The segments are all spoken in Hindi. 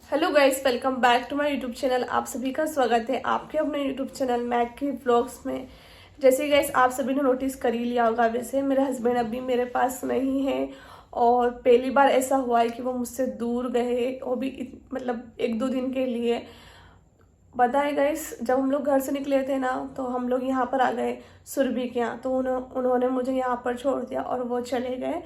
Hello guys, welcome back to my YouTube channel. आप सभी का स्वागत है आपके अपने यूट्यूब चैनल मैक की व्लॉग्स में। जैसे गाइस आप सभी ने नोटिस कर ही लिया होगा, वैसे मेरे हस्बैंड अभी मेरे पास नहीं है और पहली बार ऐसा हुआ है कि वो मुझसे दूर गए, वो भी मतलब 1-2 दिन के लिए। बताए गाइस, जब हम लोग घर से निकले थे ना, तो हम लोग यहाँ पर आ गए सुरभि के यहाँ, तो उन्होंने मुझे यहाँ पर छोड़ दिया और वो चले गए,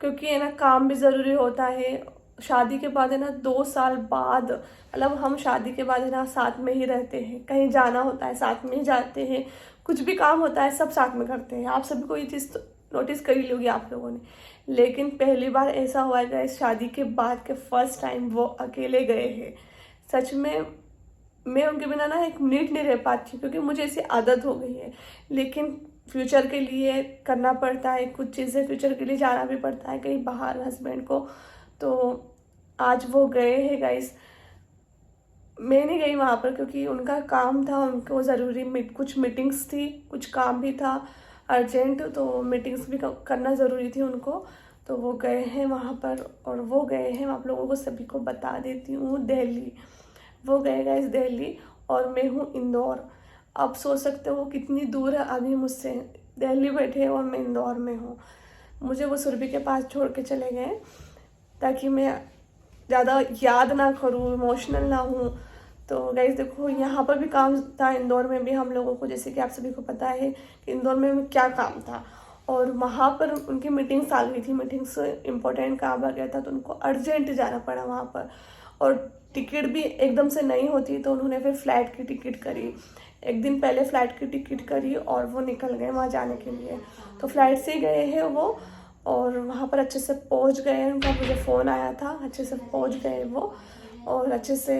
क्योंकि है ना काम भी ज़रूरी होता है। शादी के बाद है ना 2 साल बाद, मतलब हम शादी के बाद है ना साथ में ही रहते हैं, कहीं जाना होता है साथ में ही जाते हैं, कुछ भी काम होता है सब साथ में करते हैं। आप सभी को ये चीज़ नोटिस कर ही लोगी आप लोगों ने। लेकिन पहली बार ऐसा हुआ है शादी के बाद के फर्स्ट टाइम वो अकेले गए हैं। सच में मैं उनके बिना ना 1 मिनट नहीं रह पाती, क्योंकि मुझे ऐसी आदत हो गई है। लेकिन फ्यूचर के लिए करना पड़ता है, कुछ चीज़ें फ्यूचर के लिए जाना भी पड़ता है कहीं बाहर हस्बैंड को। तो आज वो गए हैं गाइस। मैं नहीं गई वहाँ पर क्योंकि उनका काम था, उनको ज़रूरी कुछ मीटिंग्स थी, कुछ काम भी था अर्जेंट, तो मीटिंग्स भी करना ज़रूरी थी उनको। तो वो गए हैं वहाँ पर, और वो गए हैं, आप लोगों को सभी को बता देती हूँ, दिल्ली। वो गए गाइस दिल्ली और मैं हूँ इंदौर। आप सोच सकते हो कितनी दूर है अभी मुझसे। दिल्ली बैठे और मैं इंदौर में हूँ। मुझे वो सुरभि के पास छोड़ के चले गए ताकि मैं ज़्यादा याद ना करूँ, इमोशनल ना हूँ। तो गाइस देखो, यहाँ पर भी काम था, इंदौर में भी हम लोगों को, जैसे कि आप सभी को पता है कि इंदौर में क्या काम था। और वहाँ पर उनकी मीटिंग्स आ गई थी, मीटिंग्स इम्पोर्टेंट काम आ गया था, तो उनको अर्जेंट जाना पड़ा वहाँ पर। और टिकट भी एकदम से नहीं होती, तो उन्होंने फिर फ्लाइट की टिकट करी, 1 दिन पहले फ्लाइट की टिकट करी और वो निकल गए वहाँ जाने के लिए। तो फ्लाइट से ही गए हैं वो, और वहाँ पर अच्छे से पहुँच गए। उनका मुझे फ़ोन आया था, अच्छे से पहुँच गए वो, और अच्छे से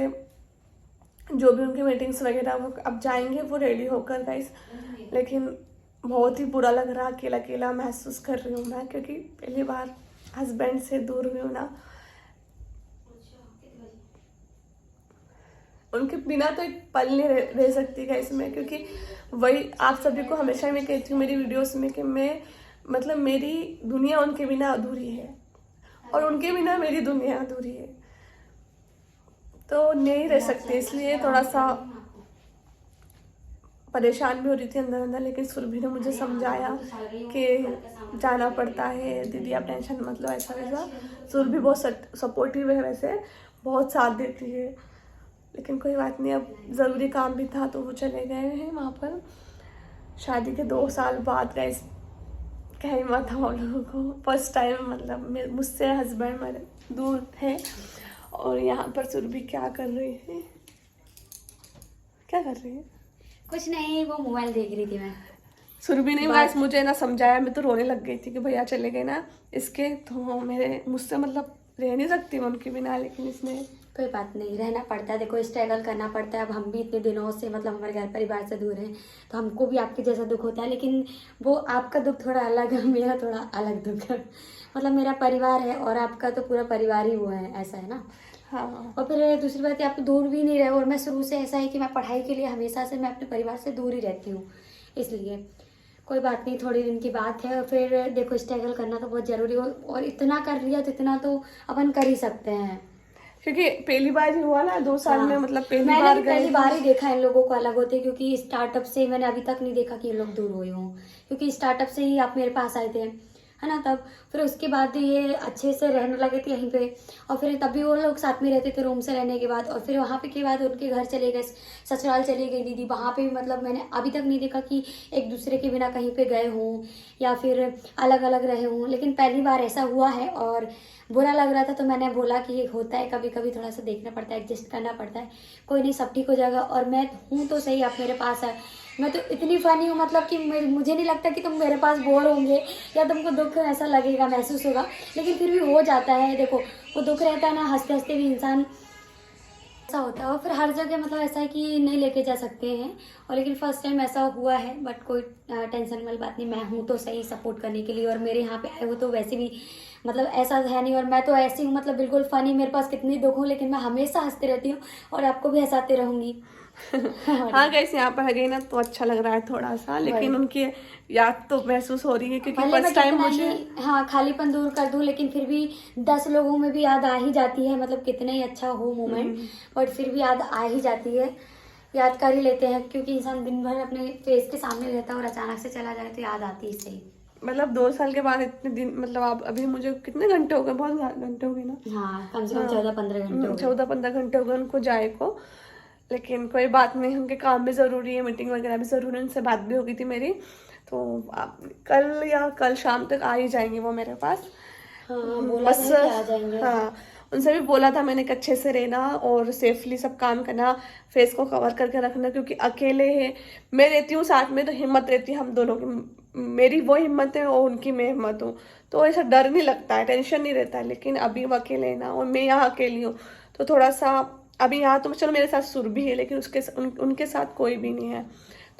जो भी उनकी मीटिंग्स वगैरह वो अब जाएंगे वो रेडी होकर गाइस। लेकिन बहुत ही बुरा लग रहा, अकेला अकेला महसूस कर रही हूँ मैं, क्योंकि पहली बार हस्बैंड से दूर हुई हूँ ना। उनके बिना तो एक पल नहीं रह सकती गाइस मैं, क्योंकि वही आप सभी को हमेशा मैं कहती हूँ मेरी वीडियोस में कि मैं मतलब मेरी दुनिया उनके बिना अधूरी है और उनके बिना मेरी दुनिया अधूरी है, तो नहीं रह सकती। इसलिए थोड़ा सा परेशान भी हो रही थी अंदर अंदर। लेकिन सुरभि ने मुझे समझाया कि जाना पड़ता है दीदी, आप टेंशन मत लो, ऐसा वैसा। सुरभि बहुत सपोर्टिव है, वैसे बहुत साथ देती है। लेकिन कोई बात नहीं, अब ज़रूरी काम भी था तो वो चले गए हैं वहाँ पर। शादी के 2 साल बाद गए, कह ही मत हम लोगों को फर्स्ट टाइम, मतलब मुझसे हस्बैंड मेरे दूर थे। और यहाँ पर सुरभि क्या कर रही है, क्या कर रही है? कुछ नहीं, वो मोबाइल देख रही थी मैं। सुरभि ने गाइस मुझे ना समझाया, मैं तो रोने लग गई थी कि भैया चले गए ना इसके, तो मेरे मुझसे मतलब रह नहीं सकती मैं उनके बिना। लेकिन इसने कोई बात नहीं, रहना पड़ता है, देखो स्ट्रगल करना पड़ता है। अब हम भी इतने दिनों से मतलब हमारे घर परिवार से दूर हैं, तो हमको भी आपके जैसा दुख होता है। लेकिन वो आपका दुख थोड़ा अलग है, मेरा थोड़ा अलग दुख है। मतलब मेरा परिवार है और आपका तो पूरा परिवार ही हुआ है, ऐसा है ना। हाँ, और फिर दूसरी बात है, आप तो दूर भी नहीं रहे। और मैं शुरू से ऐसा है कि मैं पढ़ाई के लिए हमेशा से मैं अपने परिवार से दूर ही रहती हूँ, इसलिए कोई बात नहीं, थोड़ी दिन की बात है। और फिर देखो स्ट्रगल करना तो बहुत ज़रूरी हो, और इतना कर लिया तो इतना तो अपन कर ही सकते हैं। क्योंकि पहली बार ही हुआ ना 2 साल में, हाँ, मतलब पहली मैंने बार भी गए पहली हैं। बार ही देखा इन लोगों को अलग होते, क्योंकि स्टार्टअप से मैंने अभी तक नहीं देखा कि ये लोग दूर हुए हों। क्योंकि स्टार्टअप से ही आप मेरे पास आए थे, है ना, तब फिर उसके बाद ये अच्छे से रहने लगे थे यहीं पे। और फिर तभी वो लोग साथ में रहते थे रूम से रहने के बाद। और फिर वहाँ पे के बाद उनके घर चले गए, ससुराल चली गई दीदी, वहाँ पे भी मतलब मैंने अभी तक नहीं देखा कि एक दूसरे के बिना कहीं पे गए हों या फिर अलग अलग रहे हों। लेकिन पहली बार ऐसा हुआ है और बुरा लग रहा था, तो मैंने बोला कि होता है कभी कभी, थोड़ा सा देखना पड़ता है, एडजस्ट करना पड़ता है। कोई नहीं, सब ठीक हो जाएगा। और मैं हूँ तो सही, आप मेरे पास है। मैं तो इतनी फनी हूँ, मतलब कि मुझे नहीं लगता कि तुम मेरे पास बोर होंगे या तुमको दुख ऐसा लगेगा, महसूस होगा। लेकिन फिर भी हो जाता है, देखो वो दुख रहता है ना, हंसते हंसते भी इंसान ऐसा होता है। और फिर हर जगह मतलब ऐसा है कि नहीं लेके जा सकते हैं। और लेकिन फर्स्ट टाइम ऐसा हुआ है, बट कोई टेंशन वाली बात नहीं, मैं हूँ तो सही सपोर्ट करने के लिए। और मेरे यहाँ पे आए हो तो वैसे भी मतलब ऐसा है नहीं। और मैं तो ऐसी हूँ मतलब बिल्कुल फनी, मेरे पास कितनी दुख हो लेकिन मैं हमेशा हंसती रहती हूँ और आपको भी हंसाते रहूंगी। हाँ गैस, यहाँ पर गई ना तो अच्छा लग रहा है थोड़ा सा, लेकिन वही। उनकी याद तो महसूस हो रही है क्योंकि भले मैं फर्स्ट टाइम कितना ही मुझे। हाँ खालीपन दूर कर दूं लेकिन फिर भी 10 लोगों में भी याद आ ही जाती है, मतलब कितने ही अच्छा हो मोमेंट, बट फिर भी याद आ ही जाती है। याद कर ही लेते हैं क्योंकि इंसान दिन भर अपने फेस के सामने रहता है और अचानक से चला जाए तो याद आती है सही। मतलब 2 साल के बाद इतने दिन, मतलब आप अभी मुझे कितने घंटे हो गए, बहुत घंटे हो गए ना। हाँ कम से कम हाँ 14-15 घंटे हो गए। 14-15 घंटे हो गए उनको जाए को। लेकिन कोई बात नहीं, उनके काम भी ज़रूरी है, मीटिंग वगैरह भी ज़रूरी है, उनसे बात भी हो गई थी मेरी। तो आप कल शाम तक आ ही जाएंगी वो मेरे पास। हाँ बोला बस था कि आ जाएंगे। हाँ, उनसे भी बोला था मैंने कि अच्छे से रहना और सेफली सब काम करना, फेस को कवर करके रखना, क्योंकि अकेले है, मैं रहती हूँ साथ में तो हिम्मत रहती है हम दोनों की, मेरी वो हिम्मत है और उनकी मैं हिम्मत हूँ, तो ऐसा डर नहीं लगता है, टेंशन नहीं रहता है। लेकिन अभी वो अकेले है ना और मैं यहाँ अकेली हूँ, तो थोड़ा सा अभी यहाँ तो चलो मेरे साथ सुरभि है, लेकिन उनके साथ कोई भी नहीं है,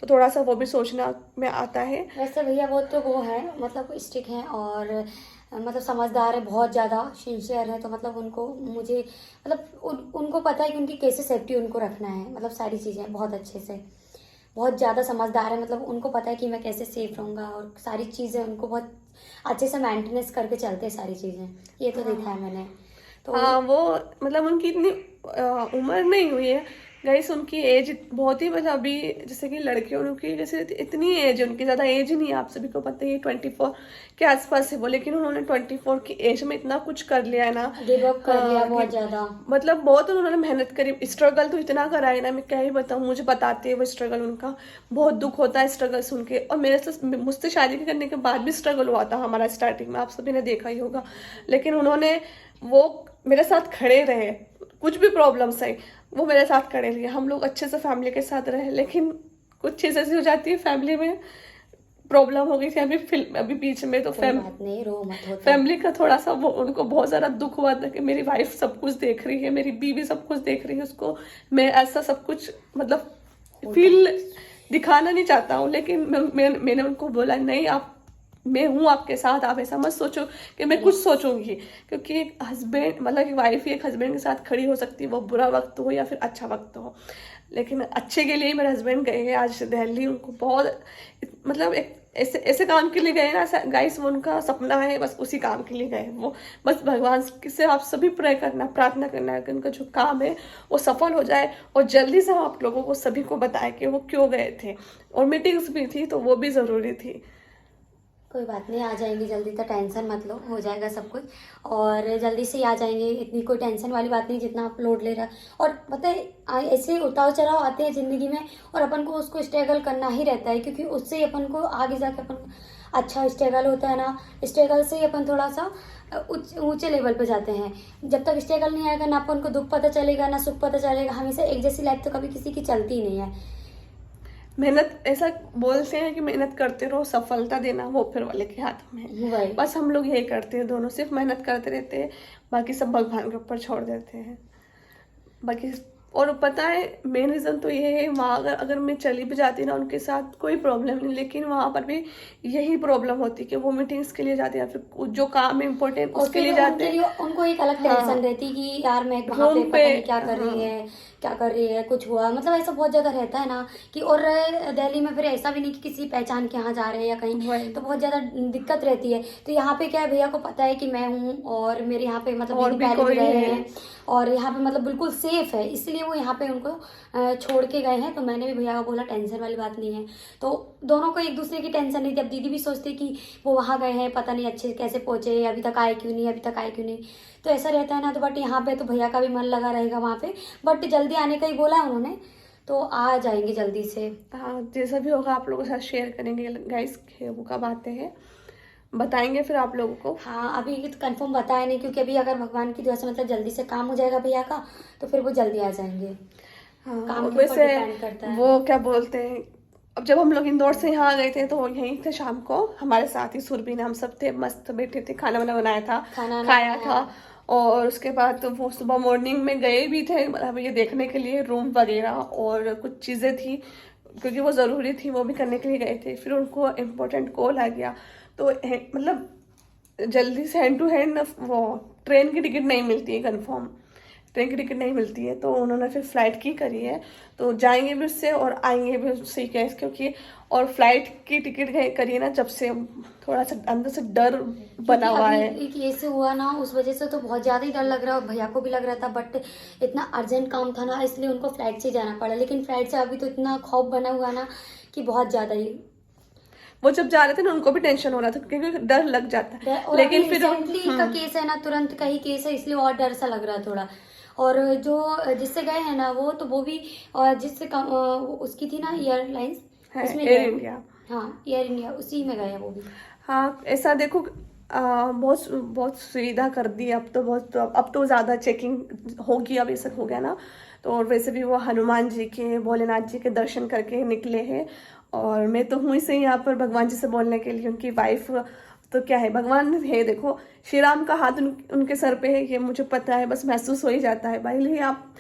तो थोड़ा सा वो भी सोचना में आता है। वैसे भैया वो तो वो है मतलब स्ट्रिक्ट हैं और मतलब समझदार है, बहुत ज़्यादा सिंसियर है, तो मतलब उनको मुझे मतलब उनको पता है कि उनकी कैसे सेफ्टी उनको रखना है, मतलब सारी चीज़ें बहुत अच्छे से, बहुत ज़्यादा समझदार है, मतलब उनको पता है कि मैं कैसे सेफ रहूँगा और सारी चीज़ें उनको बहुत अच्छे से मेंटेनेंस करके चलते हैं सारी चीज़ें, ये तो देखा है मैंने। तो हाँ वो मतलब उनकी इतनी उम्र नहीं हुई है गाइस, उनकी एज बहुत ही, मतलब अभी जैसे कि लड़कियों उनकी जैसे इतनी एज है, उनकी ज़्यादा एज नहीं है, आप सभी को पता है 24 के आसपास है वो, लेकिन उन्होंने 24 की एज में इतना कुछ कर लिया है ना। गिव अप कर लिया हाँ, बहुत ज़्यादा। मतलब बहुत उन्होंने मेहनत करी, स्ट्रगल तो इतना करा है ना, मैं क्या ही बताऊँ, मुझे बताते हैं वो स्ट्रगल उनका, बहुत दुख होता है स्ट्रगल सुन के। और मेरे से मुझसे शादी करने के बाद भी स्ट्रगल हुआ था हमारा स्टार्टिंग में, आप सभी ने देखा ही होगा, लेकिन उन्होंने वो मेरे साथ खड़े रहे, कुछ भी प्रॉब्लम्स है वो मेरे साथ खड़े रहे, हम लोग अच्छे से फैमिली के साथ रहे। लेकिन कुछ चीज़ ऐसी हो जाती है, फैमिली में प्रॉब्लम हो गई थी अभी बीच में, तो कोई बात नहीं, रो मत, होता है। फैमिली का थोड़ा सा वो उनको बहुत ज़्यादा दुख हुआ था कि मेरी वाइफ सब कुछ देख रही है, मेरी बीवी सब कुछ देख रही है, उसको मैं ऐसा सब कुछ मतलब फील दिखाना नहीं चाहता हूँ। लेकिन मैंने उनको बोला नहीं, आप, मैं हूँ आपके साथ, आप ऐसा मत सोचो कि मैं कुछ सोचूंगी, क्योंकि एक हस्बैंड मतलब एक वाइफ ही एक हस्बैंड के साथ खड़ी हो सकती है, वो बुरा वक्त हो या फिर अच्छा वक्त हो। लेकिन अच्छे के लिए मेरे हस्बैंड गए हैं आज दिल्ली, उनको बहुत मतलब एक ऐसे ऐसे काम के लिए गए ना गाइस, वो उनका सपना है, बस उसी काम के लिए गए वो। बस भगवान से आप सभी प्रे करना, प्रार्थना करना है कि उनका जो काम है वो सफल हो जाए और जल्दी से हम आप लोगों को सभी को बताएं कि वो क्यों गए थे, और मीटिंग्स भी थी तो वो भी ज़रूरी थी। कोई बात नहीं, आ जाएंगे जल्दी, तो टेंशन मत लो, हो जाएगा सब कुछ और जल्दी से ही आ जाएंगे, इतनी कोई टेंशन वाली बात नहीं जितना आप लोड ले रहा। और पता है ऐसे उतार चढ़ाव आते हैं ज़िंदगी में और अपन को उसको स्ट्रगल करना ही रहता है, क्योंकि उससे ही अपन को आगे जाके अपन अच्छा स्ट्रगल होता है ना, स्ट्रगल से ही अपन थोड़ा सा ऊंचे लेवल पे जाते हैं। जब तक स्ट्रगल नहीं आएगा ना अपन को दुख पता चलेगा ना सुख पता चलेगा, हमेशा एक जैसी लाइफ तो कभी किसी की चलती ही नहीं है। मेहनत, ऐसा बोलते हैं कि मेहनत करते रहो, सफलता देना वो ऊपर वाले के हाथ में है। वही बस हम लोग यही करते हैं, दोनों सिर्फ मेहनत करते रहते हैं, बाकी सब भगवान के ऊपर छोड़ देते हैं बाकी। और पता है मेन रीज़न तो ये है, वहाँ अगर मैं चली भी जाती ना उनके साथ कोई प्रॉब्लम नहीं, लेकिन वहाँ पर भी यही प्रॉब्लम होती कि वो मीटिंग्स के लिए जाते हैं या फिर जो काम है इम्पोर्टेंट उसके लिए जाते हैं। उनको एक अलग हाँ, टेंशन रहती कि यार मैं वहाँ पे रूम पता पे, नहीं क्या कर रही है, क्या कर रही है, कुछ हुआ, मतलब ऐसा बहुत ज़्यादा रहता है ना कि। और दिल्ली में फिर ऐसा भी नहीं कि किसी पहचान के यहाँ जा रहे हैं या कहीं, तो बहुत ज़्यादा दिक्कत रहती है। तो यहाँ पे क्या है, भैया को पता है कि मैं हूँ और मेरे यहाँ पे मतलब और दीदी भी पहले भी कोई रहे है। हैं और यहाँ पे मतलब बिल्कुल सेफ है, इसलिए वो यहाँ पे उनको छोड़ के गए हैं। तो मैंने भी भैया को बोला टेंशन वाली बात नहीं है, तो दोनों को एक दूसरे की टेंशन नहीं थी। अब दीदी भी सोचती कि वो वहाँ गए हैं, पता नहीं अच्छे कैसे पहुँचे, अभी तक आए क्यों नहीं, अभी तक आए क्यों नहीं, तो ऐसा रहता है ना। तो बट यहाँ पे तो भैया का भी मन लगा रहेगा वहाँ पे, बट जल्दी आने का ही बोला है उन्होंने, तो आ जाएंगे जल्दी से। हाँ जैसा भी होगा आप लोगों के साथ शेयर करेंगे गाइस, वो कब आते हैं बताएंगे फिर आप लोगों को। हाँ अभी तो कंफर्म बताया नहीं, क्योंकि अभी अगर भगवान की दुआ से मतलब जल्दी से काम हो जाएगा भैया का तो फिर वो जल्दी आ जाएंगे। हाँ काम के ऊपर वैसे डिपेंड करता है। वो क्या बोलते हैं, अब जब हम लोग इंदौर से यहाँ आ गए थे तो यहीं थे शाम को, हमारे साथ ही सुरभि, हम सब थे मस्त बैठे थे, खाना वाना बनाया था, खाना खाया था। और उसके बाद तो वो सुबह मॉर्निंग में गए भी थे, मतलब ये देखने के लिए रूम वगैरह और कुछ चीज़ें थी क्योंकि वो ज़रूरी थी, वो भी करने के लिए गए थे। फिर उनको इम्पोर्टेंट कॉल आ गया, तो मतलब जल्दी से हैंड टू हैंड वो ट्रेन की टिकट नहीं मिलती है कंफर्म, ट्रेन की टिकट नहीं मिलती है, तो उन्होंने फिर फ्लाइट की करी है। तो जाएंगे भी उससे और आएंगे भी उससे ही कैसे, क्योंकि और फ्लाइट की टिकट करी है ना, जब से थोड़ा सा अंदर से डर बना हुआ अभी है। एक ये से हुआ ना, उस वजह से तो बहुत ज़्यादा ही डर लग रहा है, भैया को भी लग रहा था, बट इतना अर्जेंट काम था ना, इसलिए उनको फ्लाइट से जाना पड़ा। लेकिन फ्लाइट से अभी तो इतना खौफ बना हुआ ना कि बहुत ज़्यादा ही। वो जब जा रहे थे ना उनको भी टेंशन हो रहा था, क्योंकि डर लग जाता है। और लेकिन अभी फिर रिसेंटली का केस है ना, तुरंत का ही केस है, इसलिए और डर सा लग रहा है थोड़ा। और जो जिससे गए हैं ना वो, तो वो भी जिससे उसकी थी ना एयरलाइंस, है उसमें एयर गए। इंडिया। हाँ, एयर इंडिया, उसी में गए हैं वो भी। हाँ ऐसा देखो, बहुत बहुत सुविधा कर दी अब तो, बहुत अब तो ज़्यादा चेकिंग होगी, अब ये सब हो गया ना। तो और वैसे भी वो हनुमान जी के, भोलेनाथ जी के दर्शन करके निकले हैं। और मैं तो हूँ ही से यहाँ पर भगवान जी से बोलने के लिए, उनकी वाइफ तो क्या है, भगवान है देखो, श्री राम का हाथ उनके सर पे है, ये मुझे पता है, बस महसूस हो ही जाता है भाई। लिए आप